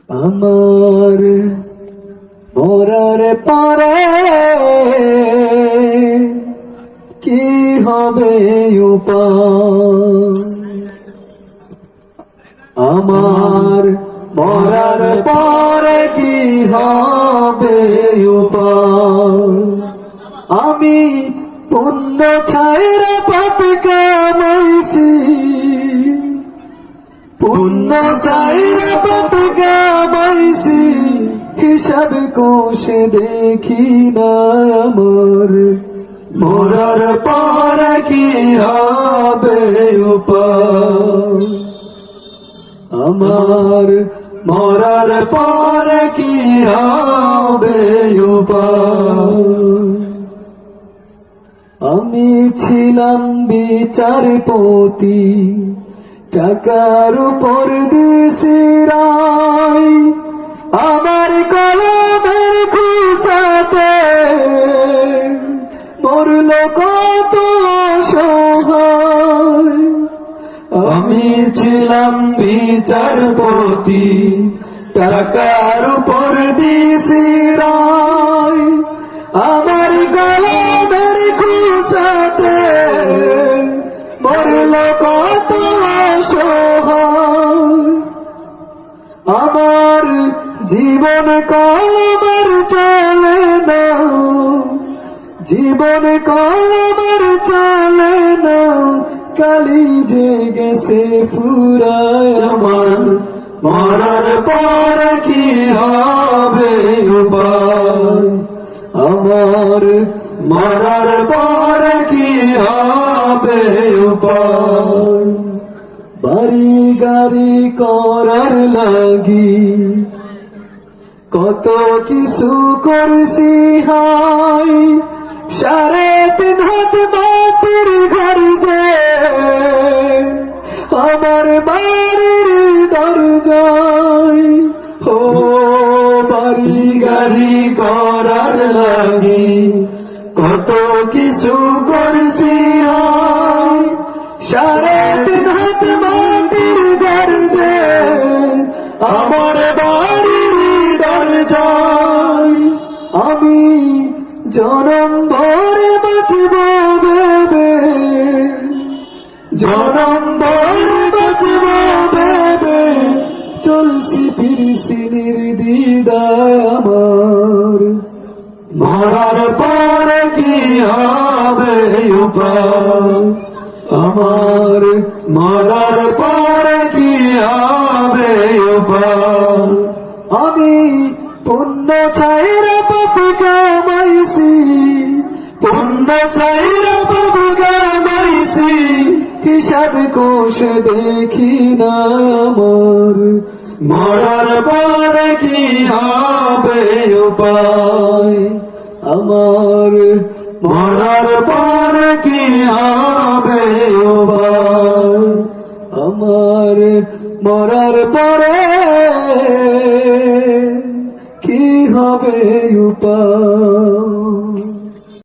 আমার মরার পরে কি হবে উপায়? আমার মরার পরে কি হবে উপায়? আমি পুণ্য ছাইরা পাপ কামাইছি, পুণ্য ছাইরা পাপ কামাইছি, হিসাব কোষে দেখি না আমার মরার পরে কি হবে উপায়? আমার মরার পরে কি হবে উপায়? আমি ছিলাম বিচারপতি, টাকার উপর দিছি রায়, আমার কলমের খুশাতে মরল কত অসহায়। আমি ছিলাম বিচারপতি, টাকার উপর দিছি রায়, আমার কলমের খুশাতে মরল কত অসহায়। আমার জীবন কলমের চলে না, জীবন কলমের চলে না, কালি যে গেছে ফুরায়। আমার মরার পর কি হবে উপায়? আমার মরার পর কি হবে উপায়? বাড়ি গাড়ি করার লাগি কত কিছু করছি হাই, 3.5 হাত মাটির ঘর যে আমার বাড়ির দরজায়। ও বাড়ি গাড়ি করার লাগি কত কিছু করছি হাই, 3.5 হাত মাটির ঘর যে আমার বাড়ির দরজায়। আমি জনম ভরে বাঁচব ভেবে, জনম ভরে বাঁচব ভেবে চলছি ফিরছি নির্দ্বিধায়। আমার মরার পরে কি হবে উপায়? আমার মরার পরে কি হবে উপায়? আমি পুণ্য ছাইরা পাপ কামাইছি, পুণ্য ছাইরা পাপ কামাইছি, হিসাব কোষ দেখি না আমার মরার পরে কি হবে উপায়? আমার মরার পরে কি হবে উপায়? আমার মরার পরে কি হবে উপায়?